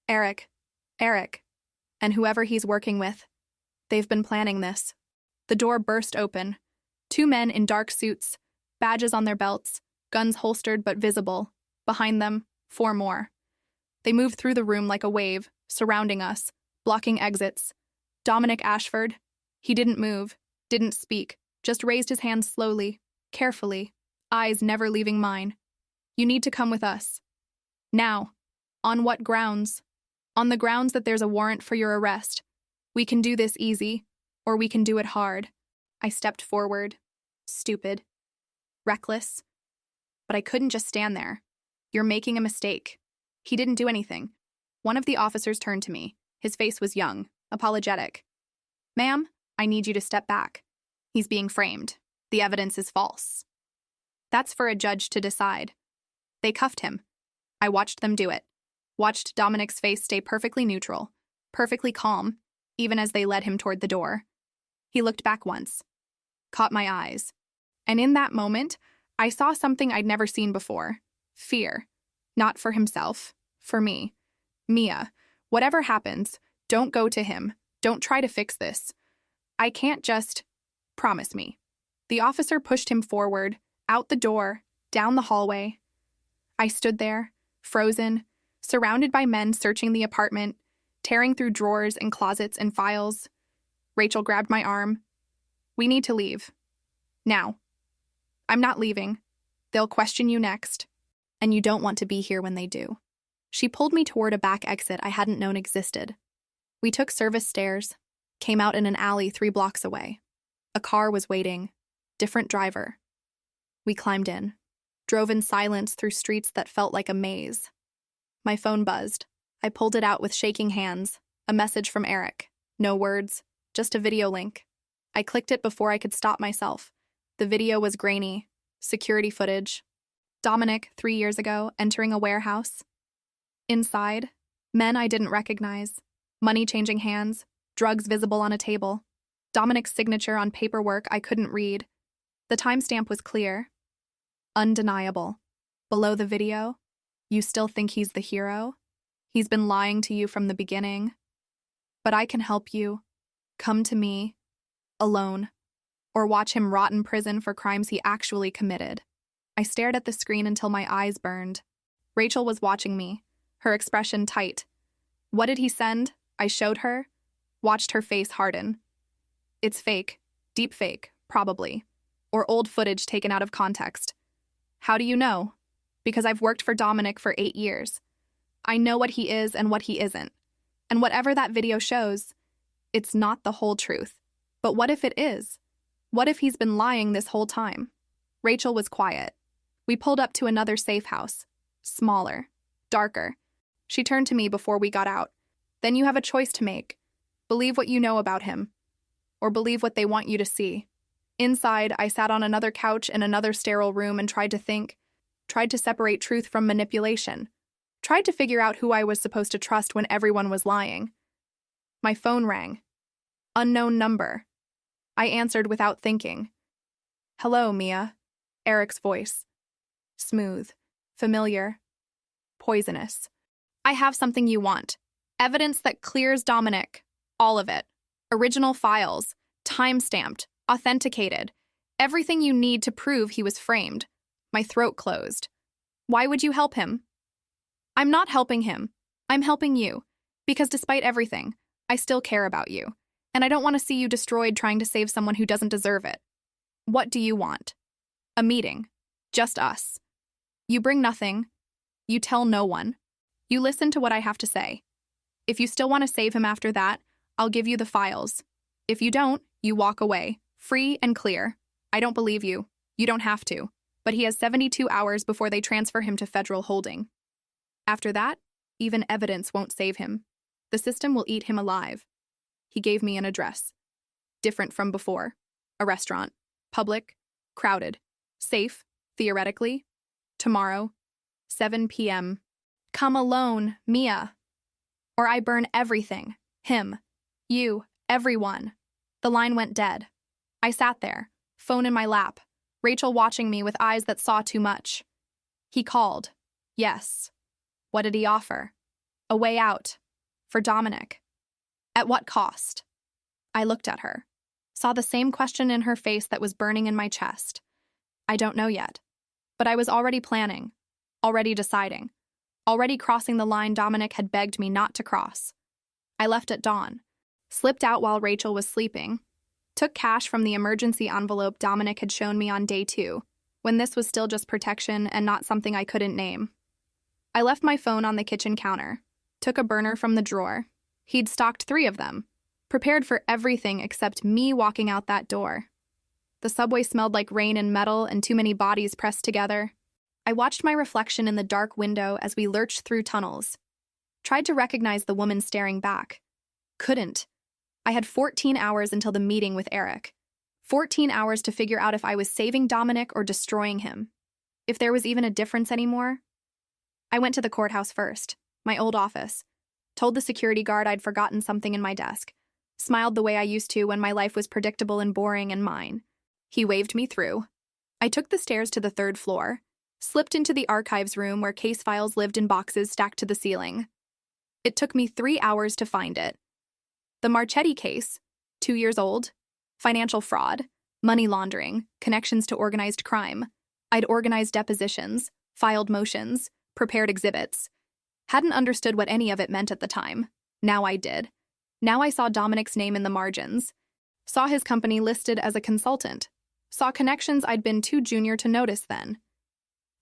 Speaker 1: Eric. And whoever he's working with. They've been planning this. The door burst open. 2 men in dark suits, badges on their belts, guns holstered but visible. Behind them, 4 more. They moved through the room like a wave, surrounding us, blocking exits. Dominic Ashford. He didn't move, didn't speak, just raised his hands slowly, carefully, eyes never leaving mine. You need to come with us. Now. On what grounds? On the grounds that there's a warrant for your arrest. We can do this easy, or we can do it hard. I stepped forward. Stupid. Reckless. But I couldn't just stand there. You're making a mistake. He didn't do anything. One of the officers turned to me. His face was young, apologetic. Ma'am, I need you to step back. He's being framed. The evidence is false. That's for a judge to decide. They cuffed him. I watched them do it. Watched Dominic's face stay perfectly neutral, perfectly calm, even as they led him toward the door. He looked back once, caught my eyes. And in that moment, I saw something I'd never seen before. Fear. Not for himself, for me. Mia, whatever happens, don't go to him. Don't try to fix this. I can't just... Promise me. The officer pushed him forward, out the door, down the hallway. I stood there, frozen, surrounded by men searching the apartment, tearing through drawers and closets and files. Rachel grabbed my arm. We need to leave. Now. I'm not leaving. They'll question you next. And you don't want to be here when they do. She pulled me toward a back exit I hadn't known existed. We took service stairs, came out in an alley 3 blocks away. A car was waiting. Different driver. We climbed in, drove in silence through streets that felt like a maze. My phone buzzed. I pulled it out with shaking hands. A message from Eric. No words, just a video link. I clicked it before I could stop myself. The video was grainy. Security footage. Dominic, 3 years ago, entering a warehouse. Inside, men I didn't recognize. Money changing hands. Drugs visible on a table. Dominic's signature on paperwork I couldn't read. The timestamp was clear. Undeniable. Below the video, you still think he's the hero? He's been lying to you from the beginning. But I can help you. Come to me. Alone. Or watch him rot in prison for crimes he actually committed. I stared at the screen until my eyes burned. Rachel was watching me, her expression tight. What did he send? I showed her. Watched her face harden. It's fake. Deep fake, probably. Or old footage taken out of context. How do you know? Because I've worked for Dominic for 8 years. I know what he is and what he isn't. And whatever that video shows, it's not the whole truth. But what if it is? What if he's been lying this whole time? Rachel was quiet. We pulled up to another safe house. Smaller. Darker. She turned to me before we got out. Then you have a choice to make. Believe what you know about him. Or believe what they want you to see. Inside, I sat on another couch in another sterile room and tried to think. Tried to separate truth from manipulation. Tried to figure out who I was supposed to trust when everyone was lying. My phone rang. Unknown number. I answered without thinking. Hello, Mia. Eric's voice. Smooth. Familiar. Poisonous. I have something you want. Evidence that clears Dominic. All of it. Original files. Time-stamped. Authenticated. Everything you need to prove he was framed. My throat closed. Why would you help him? I'm not helping him. I'm helping you. Because despite everything, I still care about you. And I don't want to see you destroyed trying to save someone who doesn't deserve it. What do you want? A meeting. Just us. You bring nothing. You tell no one. You listen to what I have to say. If you still want to save him after that, I'll give you the files. If you don't, you walk away. Free and clear. I don't believe you. You don't have to. But he has 72 hours before they transfer him to federal holding. After that, even evidence won't save him. The system will eat him alive. He gave me an address. Different from before. A restaurant. Public. Crowded. Safe, theoretically. Tomorrow, 7 p.m. Come alone, Mia. Or I burn everything. Him. You. Everyone. The line went dead. I sat there, phone in my lap, Rachel watching me with eyes that saw too much. He called. Yes. What did he offer? A way out. For Dominic. At what cost? I looked at her. Saw the same question in her face that was burning in my chest. I don't know yet. But I was already planning. Already deciding. Already crossing the line Dominic had begged me not to cross. I left at dawn. Slipped out while Rachel was sleeping. Took cash from the emergency envelope Dominic had shown me on day 2, when this was still just protection and not something I couldn't name. I left my phone on the kitchen counter. Took a burner from the drawer. He'd stocked 3 of them. Prepared for everything except me walking out that door. The subway smelled like rain and metal and too many bodies pressed together. I watched my reflection in the dark window as we lurched through tunnels. Tried to recognize the woman staring back. Couldn't. I had 14 hours until the meeting with Eric. 14 hours to figure out if I was saving Dominic or destroying him. If there was even a difference anymore. I went to the courthouse first, my old office. Told the security guard I'd forgotten something in my desk. Smiled the way I used to when my life was predictable and boring and mine. He waved me through. I took the stairs to the 3rd floor. Slipped into the archives room where case files lived in boxes stacked to the ceiling. It took me 3 hours to find it. The Marchetti case, 2 years old, financial fraud, money laundering, connections to organized crime. I'd organized depositions, filed motions, prepared exhibits. Hadn't understood what any of it meant at the time. Now I did. Now I saw Dominic's name in the margins. Saw his company listed as a consultant. Saw connections I'd been too junior to notice then.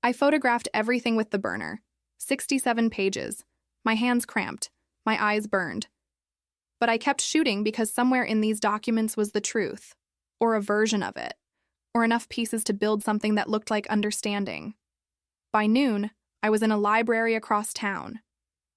Speaker 1: I photographed everything with the burner. 67 pages. My hands cramped. My eyes burned. But I kept shooting because somewhere in these documents was the truth. Or a version of it. Or enough pieces to build something that looked like understanding. By noon, I was in a library across town.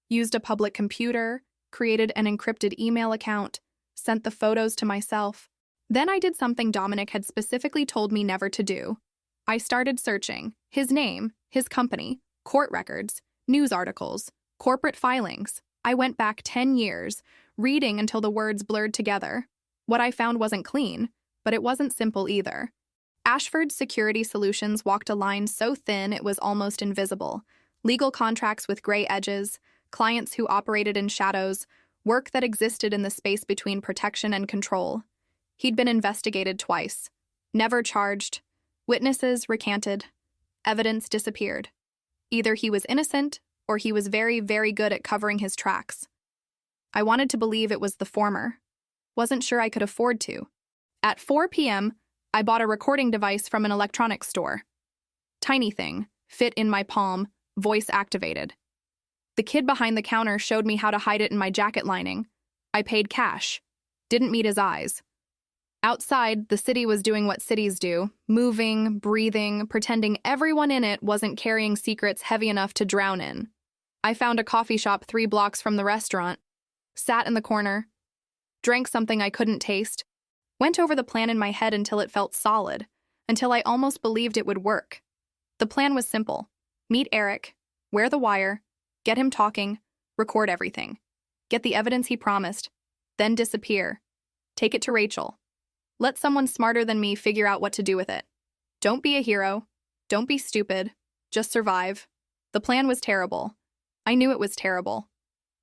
Speaker 1: Used a public computer, created an encrypted email account, sent the photos to myself. Then I did something Dominic had specifically told me never to do. I started searching his name, his company, court records, news articles, corporate filings. I went back 10 years, reading until the words blurred together. What I found wasn't clean, but it wasn't simple either. Ashford's Security Solutions walked a line so thin it was almost invisible. Legal contracts with gray edges, clients who operated in shadows, work that existed in the space between protection and control. He'd been investigated twice. Never charged. Witnesses recanted. Evidence disappeared. Either he was innocent, or he was very, very good at covering his tracks. I wanted to believe it was the former. Wasn't sure I could afford to. At 4 p.m., I bought a recording device from an electronics store. Tiny thing, fit in my palm, voice activated. The kid behind the counter showed me how to hide it in my jacket lining. I paid cash. Didn't meet his eyes. Outside, the city was doing what cities do, moving, breathing, pretending everyone in it wasn't carrying secrets heavy enough to drown in. I found a coffee shop 3 blocks from the restaurant, sat in the corner, drank something I couldn't taste, went over the plan in my head until it felt solid, until I almost believed it would work. The plan was simple. Meet Eric, wear the wire, get him talking, record everything, get the evidence he promised, then disappear. Take it to Rachel. Let someone smarter than me figure out what to do with it. Don't be a hero. Don't be stupid. Just survive. The plan was terrible. I knew it was terrible.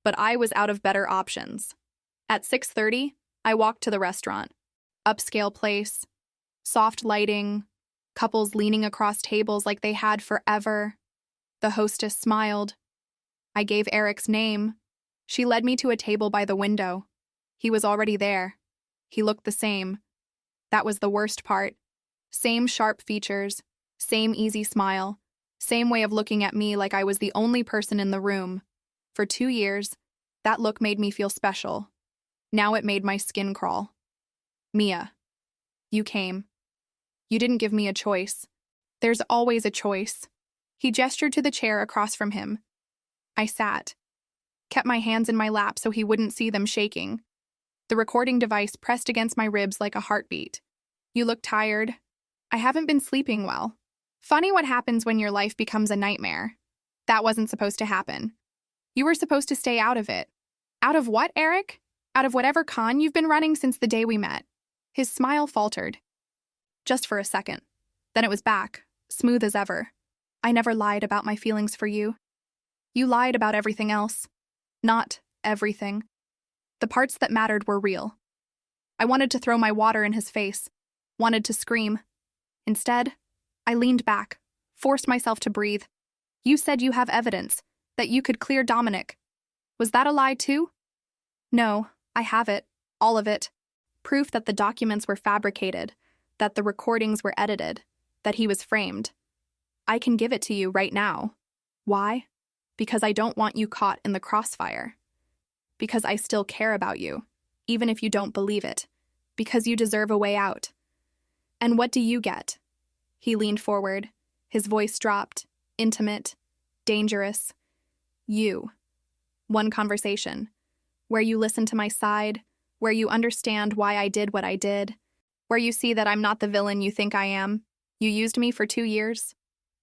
Speaker 1: But I was out of better options. At 6:30, I walked to the restaurant. Upscale place. Soft lighting. Couples leaning across tables like they had forever. The hostess smiled. I gave Eric's name. She led me to a table by the window. He was already there. He looked the same. That was the worst part. Same sharp features, same easy smile, same way of looking at me like I was the only person in the room. For 2 years, that look made me feel special. Now it made my skin crawl. Mia, you came. You didn't give me a choice. There's always a choice. He gestured to the chair across from him. I sat, kept my hands in my lap so he wouldn't see them shaking. The recording device pressed against my ribs like a heartbeat. You look tired. I haven't been sleeping well. Funny what happens when your life becomes a nightmare. That wasn't supposed to happen. You were supposed to stay out of it. Out of what, Eric? Out of whatever con you've been running since the day we met. His smile faltered. Just for a second. Then it was back, smooth as ever. I never lied about my feelings for you. You lied about everything else. Not everything. The parts that mattered were real. I wanted to throw my water in his face, wanted to scream. Instead, I leaned back, forced myself to breathe. You said you have evidence, that you could clear Dominic. Was that a lie too? No, I have it, all of it. Proof that the documents were fabricated, that the recordings were edited, that he was framed. I can give it to you right now. Why? Because I don't want you caught in the crossfire. Because I still care about you, even if you don't believe it. Because you deserve a way out. And what do you get? He leaned forward. His voice dropped. Intimate. Dangerous. You. One conversation. Where you listen to my side. Where you understand why I did what I did. Where you see that I'm not the villain you think I am. You used me for 2 years.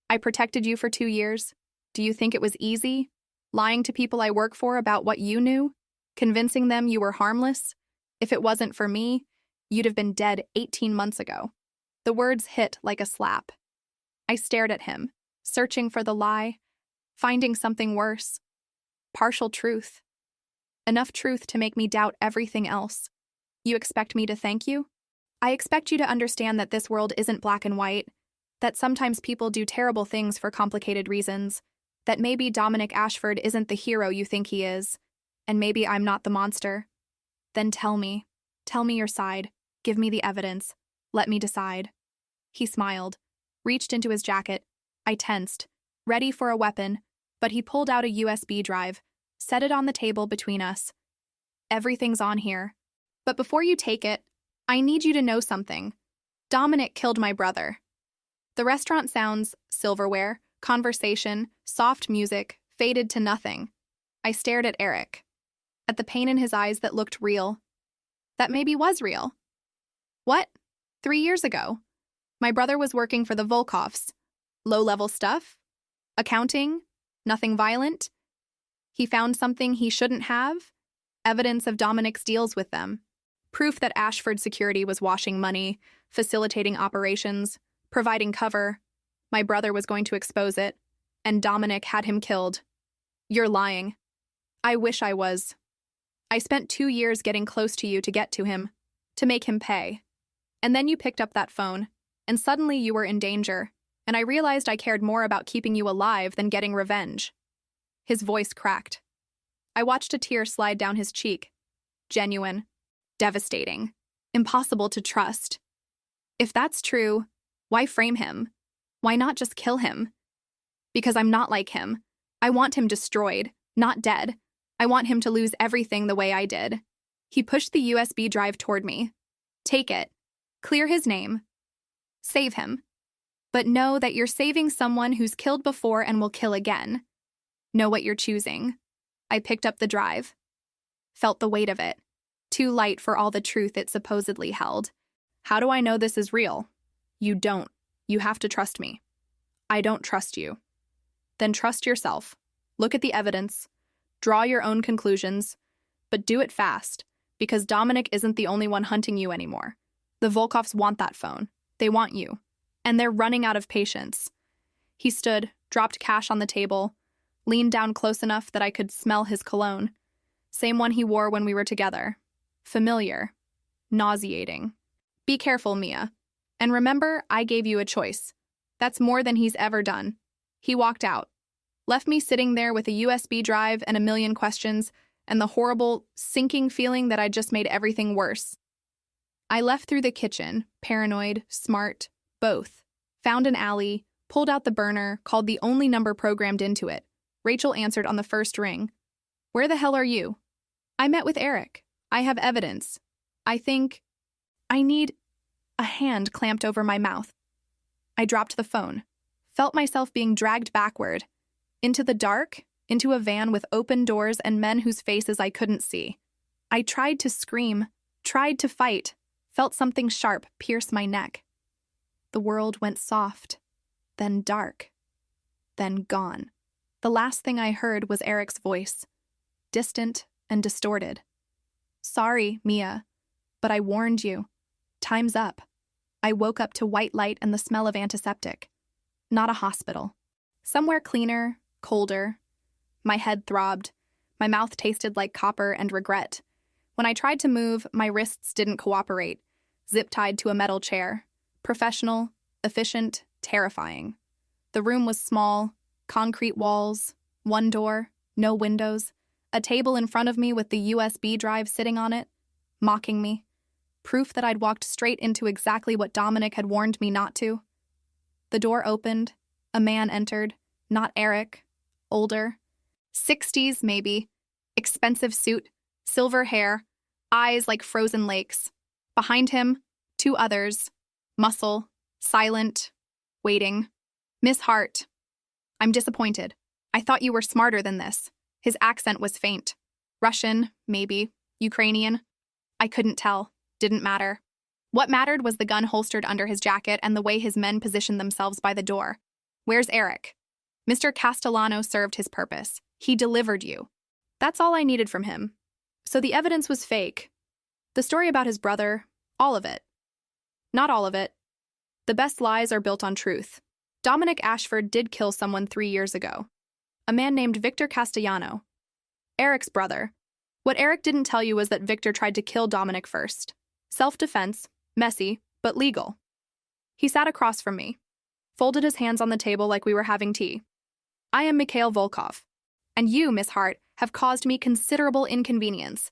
Speaker 1: I protected you for 2 years. Do you think it was easy? Lying to people I work for about what you knew? Convincing them you were harmless? If it wasn't for me, you'd have been dead 18 months ago. The words hit like a slap. I stared at him, searching for the lie, finding something worse. Partial truth. Enough truth to make me doubt everything else. You expect me to thank you? I expect you to understand that this world isn't black and white, that sometimes people do terrible things for complicated reasons, that maybe Dominic Ashford isn't the hero you think he is, and maybe I'm not the monster. Then tell me your side, give me the evidence, let me decide. He smiled, reached into his jacket. I tensed, ready for a weapon, but he pulled out a USB drive, set it on the table between us. Everything's on here. But before you take it, I need you to know something. Dominic killed my brother. The restaurant sounds, silverware, conversation, soft music, faded to nothing. I stared at Eric. at the pain in his eyes that looked real. That maybe was real. What? 3 years ago. My brother was working for the Volkovs. Low-level stuff? Accounting? Nothing violent? He found something he shouldn't have? Evidence of Dominic's deals with them. Proof that Ashford Security was washing money, facilitating operations, providing cover. My brother was going to expose it, and Dominic had him killed. You're lying. I wish I was. I spent 2 years getting close to you to get to him, to make him pay. And then you picked up that phone, and suddenly you were in danger, and I realized I cared more about keeping you alive than getting revenge. His voice cracked. I watched a tear slide down his cheek. Genuine. Devastating. Impossible to trust. If that's true, why frame him? Why not just kill him? Because I'm not like him. I want him destroyed, not dead. I want him to lose everything the way I did. He pushed the USB drive toward me. Take it. Clear his name. Save him. But know that you're saving someone who's killed before and will kill again. Know what you're choosing. I picked up the drive. Felt the weight of it. Too light for all the truth it supposedly held. How do I know this is real? You don't. You have to trust me. I don't trust you. Then trust yourself. Look at the evidence. Draw your own conclusions. But do it fast, because Dominic isn't the only one hunting you anymore. The Volkovs want that phone. They want you. And they're running out of patience. He stood, dropped cash on the table, leaned down close enough that I could smell his cologne. Same one he wore when we were together. Familiar. Nauseating. Be careful, Mia. And remember, I gave you a choice. That's more than he's ever done. He walked out. Left me sitting there with a USB drive and a million questions, and the horrible, sinking feeling that I'd just made everything worse. I left through the kitchen, paranoid, smart, both. Found an alley, pulled out the burner, called the only number programmed into it. Rachel answered on the first ring. Where the hell are you? I met with Eric. I have evidence. I think I need a hand clamped over my mouth. I dropped the phone. Felt myself being dragged backward. Into the dark, into a van with open doors and men whose faces I couldn't see. I tried to scream, tried to fight, felt something sharp pierce my neck. The world went soft, then dark, then gone. The last thing I heard was Eric's voice, distant and distorted. Sorry, Mia, but I warned you. Time's up. I woke up to white light and the smell of antiseptic. Not a hospital. Somewhere cleaner, colder. My head throbbed. My mouth tasted like copper and regret. When I tried to move, my wrists didn't cooperate. Zip-tied to a metal chair. Professional, efficient, terrifying. The room was small, concrete walls, one door, no windows, a table in front of me with the USB drive sitting on it, mocking me. Proof that I'd walked straight into exactly what Dominic had warned me not to. The door opened. A man entered. Not Eric. Older. 60s, maybe. Expensive suit. Silver hair. Eyes like frozen lakes. Behind him, 2 others. Muscle. Silent. Waiting. Miss Hart. I'm disappointed. I thought you were smarter than this. His accent was faint. Russian, maybe. Ukrainian. I couldn't tell. Didn't matter. What mattered was the gun holstered under his jacket and the way his men positioned themselves by the door. Where's Eric? Mr. Castellano served his purpose. He delivered you. That's all I needed from him. So the evidence was fake. The story about his brother, all of it. Not all of it. The best lies are built on truth. Dominic Ashford did kill someone 3 years ago. A man named Victor Castellano. Eric's brother. What Eric didn't tell you was that Victor tried to kill Dominic first. Self-defense, messy, but legal. He sat across from me, folded his hands on the table like we were having tea. I am Mikhail Volkov, and you, Miss Hart, have caused me considerable inconvenience.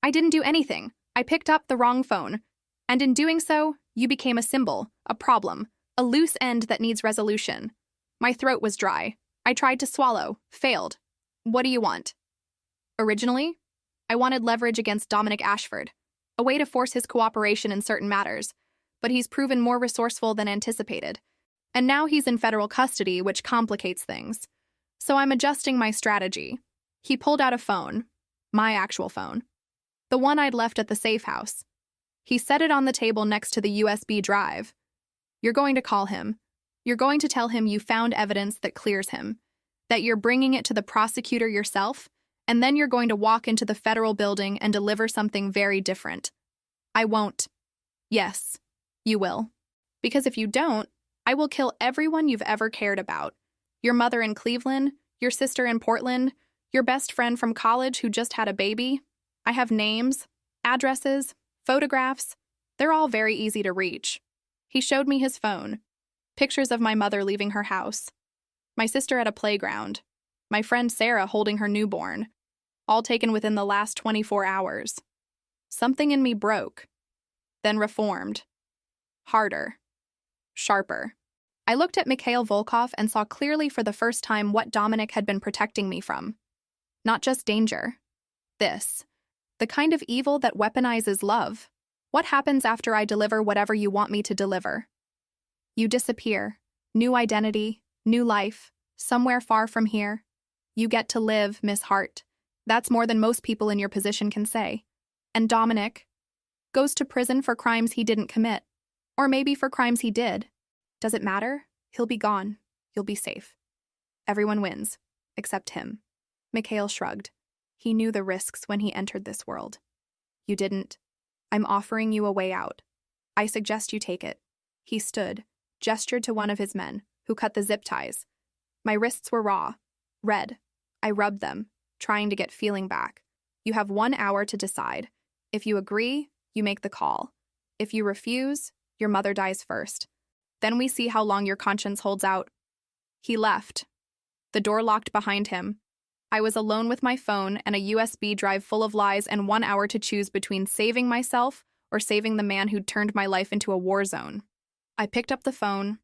Speaker 1: I didn't do anything. I picked up the wrong phone, and in doing so, you became a symbol, a problem, a loose end that needs resolution. My throat was dry. I tried to swallow, failed. What do you want? Originally, I wanted leverage against Dominic Ashford, a way to force his cooperation in certain matters, but he's proven more resourceful than anticipated. And now he's in federal custody, which complicates things. So I'm adjusting my strategy. He pulled out a phone. My actual phone. The one I'd left at the safe house. He set it on the table next to the USB drive. You're going to call him. You're going to tell him you found evidence that clears him, that you're bringing it to the prosecutor yourself, and then you're going to walk into the federal building and deliver something very different. I won't. Yes, you will. Because if you don't, I will kill everyone you've ever cared about. Your mother in Cleveland, your sister in Portland, your best friend from college who just had a baby. I have names, addresses, photographs. They're all very easy to reach. He showed me his phone. Pictures of my mother leaving her house. My sister at a playground. My friend Sarah holding her newborn. All taken within the last 24 hours. Something in me broke. Then reformed. Harder. Sharper. I looked at Mikhail Volkov and saw clearly for the first time what Dominic had been protecting me from. Not just danger. This. The kind of evil that weaponizes love. What happens after I deliver whatever you want me to deliver? You disappear. New identity, new life, somewhere far from here. You get to live, Miss Hart. That's more than most people in your position can say. And Dominic goes to prison for crimes he didn't commit. Or maybe for crimes he did. Does it matter? He'll be gone. You'll be safe. Everyone wins, except him. Mikhail shrugged. He knew the risks when he entered this world. You didn't. I'm offering you a way out. I suggest you take it. He stood, gestured to one of his men, who cut the zip ties. My wrists were raw, red. I rubbed them, trying to get feeling back. You have 1 hour to decide. If you agree, you make the call. If you refuse, your mother dies first. Then we see how long your conscience holds out. He left. The door locked behind him. I was alone with my phone and a USB drive full of lies and 1 hour to choose between saving myself or saving the man who'd turned my life into a war zone. I picked up the phone,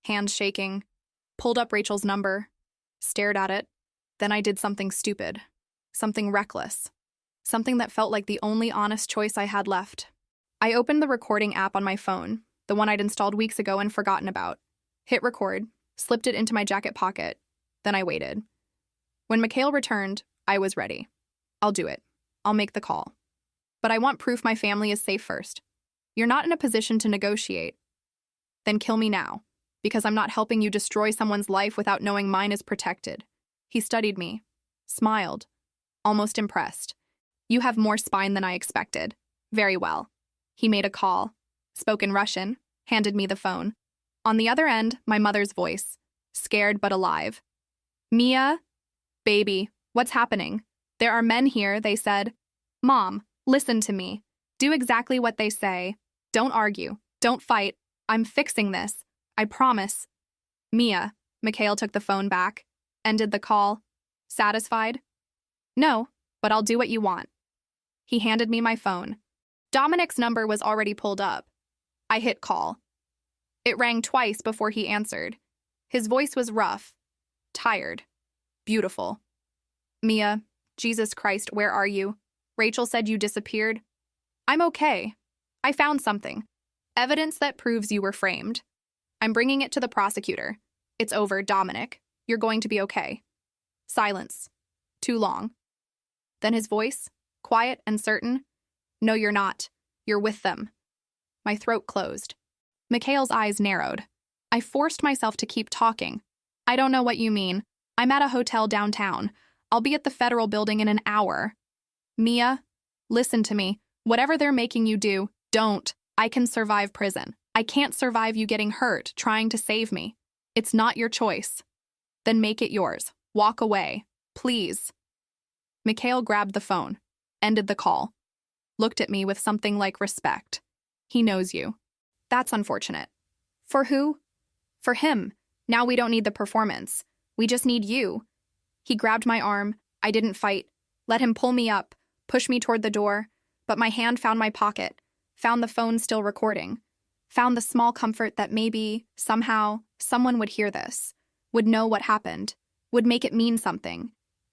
Speaker 1: hands shaking, pulled up Rachel's number, stared at it. Then I did something stupid, something reckless, something that felt like the only honest choice I had left. I opened the recording app on my phone, the one I'd installed weeks ago and forgotten about, hit record, slipped it into my jacket pocket. Then I waited. When Mikhail returned, I was ready. I'll do it. I'll make the call. But I want proof my family is safe first. You're not in a position to negotiate. Then kill me now, because I'm not helping you destroy someone's life without knowing mine is protected. He studied me, smiled, almost impressed. You have more spine than I expected. Very well. He made a call, spoke in Russian, handed me the phone. On the other end, my mother's voice, scared but alive. Mia? Baby, what's happening? There are men here, they said. Mom, listen to me. Do exactly what they say. Don't argue. Don't fight. I'm fixing this. I promise. Mia, Mikhail took the phone back, ended the call. Satisfied? No, but I'll do what you want. He handed me my phone. Dominic's number was already pulled up. I hit call. It rang twice before he answered. His voice was rough, tired, beautiful. Mia, Jesus Christ, where are you? Rachel said you disappeared. I'm okay. I found something. Evidence that proves you were framed. I'm bringing it to the prosecutor. It's over, Dominic. You're going to be okay. Silence. Too long. Then his voice, quiet and certain. No, you're not. You're with them. My throat closed. Mikhail's eyes narrowed. I forced myself to keep talking. I don't know what you mean. I'm at a hotel downtown. I'll be at the federal building in an hour. Mia, listen to me. Whatever they're making you do, don't. I can survive prison. I can't survive you getting hurt trying to save me. It's not your choice. Then make it yours. Walk away. Please. Mikhail grabbed the phone, ended the call, looked at me with something like respect. He knows you. That's unfortunate. For who? For him. Now we don't need the performance. We just need you. He grabbed my arm. I didn't fight. Let him pull me up, push me toward the door, but my hand found my pocket, found the phone still recording, found the small comfort that maybe, somehow, someone would hear this, would know what happened, would make it mean something.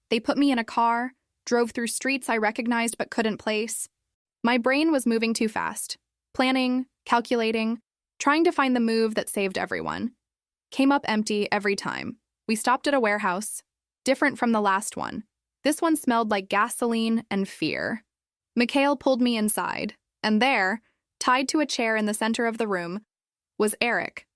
Speaker 1: They put me in a car, drove through streets I recognized but couldn't place. My brain was moving too fast, planning, calculating, trying to find the move that saved everyone. Came up empty every time. We stopped at a warehouse, different from the last one. This one smelled like gasoline and fear. Mikhail pulled me inside, and there, tied to a chair in the center of the room, was Eric,